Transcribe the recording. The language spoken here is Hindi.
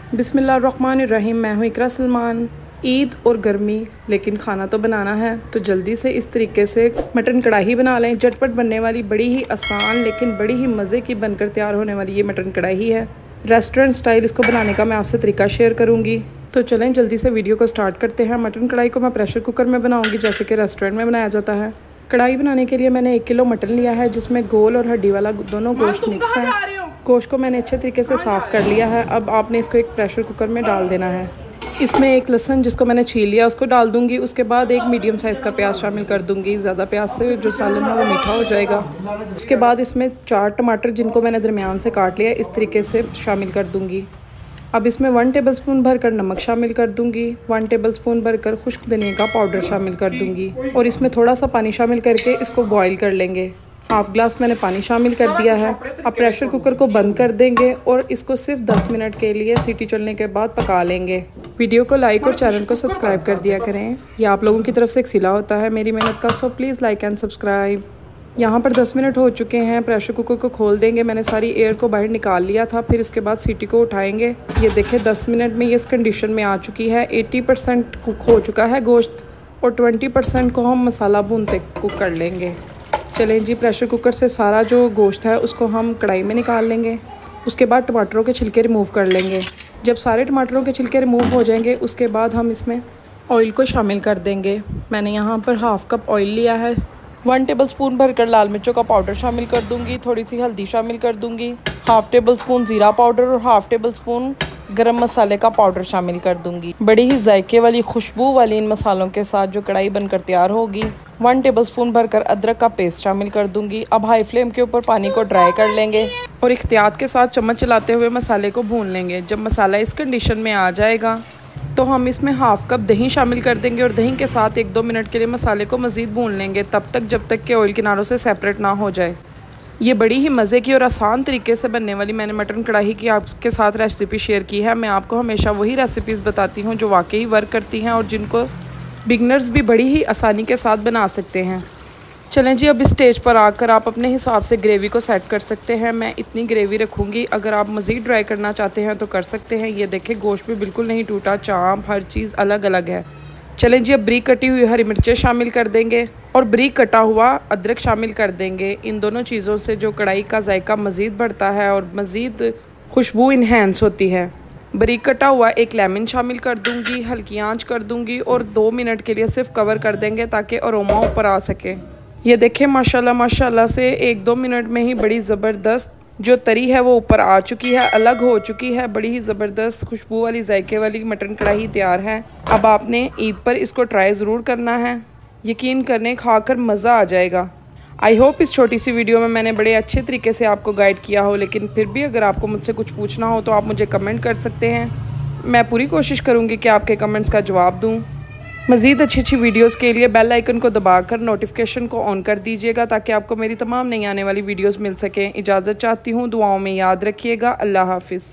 बिस्मिल्लाहिर्रहमानिर्रहीम। मैं हूँ इकरा सलमान। ईद और गर्मी, लेकिन खाना तो बनाना है, तो जल्दी से इस तरीके से मटन कढ़ाई बना लें। झटपट बनने वाली, बड़ी ही आसान लेकिन बड़ी ही मज़े की बनकर तैयार होने वाली ये मटन कढ़ाई है। रेस्टोरेंट स्टाइल इसको बनाने का मैं आपसे तरीका शेयर करूँगी। तो चलें जल्दी से वीडियो को स्टार्ट करते हैं। मटन कढ़ाई को मैं प्रेशर कुकर में बनाऊँगी, जैसे कि रेस्टोरेंट में बनाया जाता है। कढ़ाई बनाने के लिए मैंने 1 किलो मटन लिया है, जिसमें गोल और हड्डी वाला दोनों गोश्त मिक्स है। गोश्त को मैंने अच्छे तरीके से साफ़ कर लिया है। अब आपने इसको एक प्रेशर कुकर में डाल देना है। इसमें एक लहसुन जिसको मैंने छील लिया उसको डाल दूंगी। उसके बाद एक मीडियम साइज़ का प्याज शामिल कर दूंगी। ज़्यादा प्याज से जो सालन है वो मीठा हो जाएगा। उसके बाद इसमें 4 टमाटर जिनको मैंने दरमियान से काट लिया इस तरीके से शामिल कर दूंगी। अब इसमें 1 टेबलस्पून भरकर नमक शामिल कर दूंगी। 1 टेबलस्पून भरकर खुश्क धनिया का पाउडर शामिल कर दूंगी और इसमें थोड़ा सा पानी शामिल करके इसको बॉईल कर लेंगे। हाफ ग्लास मैंने पानी शामिल कर दिया है। अब प्रेशर कुकर को बंद कर देंगे और इसको सिर्फ 10 मिनट के लिए सीटी चलने के बाद पका लेंगे। वीडियो को लाइक और चैनल को सब्सक्राइब कर दिया करें। यह आप लोगों की तरफ से एक सिला होता है मेरी मेहनत का, so please like and subscribe. यहाँ पर 10 मिनट हो चुके हैं। प्रेशर कुकर को खोल देंगे। मैंने सारी एयर को बाहर निकाल लिया था। फिर इसके बाद सीटी को उठाएंगे। ये देखें 10 मिनट में ये इस कंडीशन में आ चुकी है। 80% कुक हो चुका है गोश्त और 20% को हम मसाला भूनते कुक कर लेंगे। चलें जी, प्रेशर कुकर से सारा जो गोश्त है उसको हम कढ़ाई में निकाल लेंगे। उसके बाद टमाटरों के छिलके रिमूव कर लेंगे। जब सारे टमाटरों के छिलके रिमूव हो जाएंगे उसके बाद हम इसमें ऑयल को शामिल कर देंगे। मैंने यहाँ पर हाफ़ कप ऑयल लिया है। 1 टेबलस्पून भरकर लाल मिर्चों का पाउडर शामिल कर दूँगी। थोड़ी सी हल्दी शामिल कर दूँगी। हाफ़ टेबलस्पून ज़ीरा पाउडर और हाफ़ टेबलस्पून गरम मसाले का पाउडर शामिल कर दूंगी। बड़ी ही जायके वाली खुशबू वाली इन मसालों के साथ जो कढ़ाई बनकर तैयार होगी। 1 टेबलस्पून भरकर अदरक का पेस्ट शामिल कर दूंगी। अब हाई फ्लेम के ऊपर पानी को ड्राई कर लेंगे और एहतियात के साथ चम्मच चलाते हुए मसाले को भून लेंगे। जब मसाला इस कंडीशन में आ जाएगा तो हम इसमें हाफ़ कप दही शामिल कर देंगे और दही के साथ 1-2 मिनट के लिए मसाले को मज़ीद भून लेंगे, तब तक जब तक कि ऑयल किनारों से सेपरेट ना हो जाए। ये बड़ी ही मज़े की और आसान तरीके से बनने वाली मैंने मटन कढ़ाई की आपके साथ रेसिपी शेयर की है। मैं आपको हमेशा वही रेसिपीज़ बताती हूँ जो वाकई वर्क करती हैं और जिनको बिगनर्स भी बड़ी ही आसानी के साथ बना सकते हैं। चलें जी, अब इस स्टेज पर आकर आप अपने हिसाब से ग्रेवी को सेट कर सकते हैं। मैं इतनी ग्रेवी रखूँगी, अगर आप मज़ीद ड्राई करना चाहते हैं तो कर सकते हैं। ये देखें गोश्त भी बिल्कुल नहीं टूटा, चाप हर चीज़ अलग अलग है। चलें जी, अब बारीक कटी हुई हरी मिर्चें शामिल कर देंगे और बारीक कटा हुआ अदरक शामिल कर देंगे। इन दोनों चीज़ों से जो कढ़ाई का जायका मज़ीद बढ़ता है और मज़ीद खुशबू इन्हेंस होती है। बारीक कटा हुआ एक लेमन शामिल कर दूंगी। हल्की आंच कर दूंगी और 2 मिनट के लिए सिर्फ कवर कर देंगे ताकि अरोमा ऊपर आ सके। ये देखें माशाल्लाह माशाल्लाह से 1-2 मिनट में ही बड़ी ज़बरदस्त जो तरी है वो ऊपर आ चुकी है, अलग हो चुकी है। बड़ी ही ज़बरदस्त खुशबू वाली जायके वाली मटन कढ़ाई तैयार है। अब आपने ईद पर इसको ट्राई ज़रूर करना है। यकीन करने खाकर मज़ा आ जाएगा। आई होप इस छोटी सी वीडियो में मैंने बड़े अच्छे तरीके से आपको गाइड किया हो, लेकिन फिर भी अगर आपको मुझसे कुछ पूछना हो तो आप मुझे कमेंट कर सकते हैं। मैं पूरी कोशिश करूँगी कि आपके कमेंट्स का जवाब दूँ। मज़ीद अच्छी वीडियोस के लिए बेल आइकन को दबाकर नोटिफिकेशन को ऑन कर दीजिएगा ताकि आपको मेरी तमाम नई आने वाली वीडियोस मिल सकें। इजाज़त चाहती हूँ, दुआओं में याद रखिएगा। अल्लाह हाफिज़।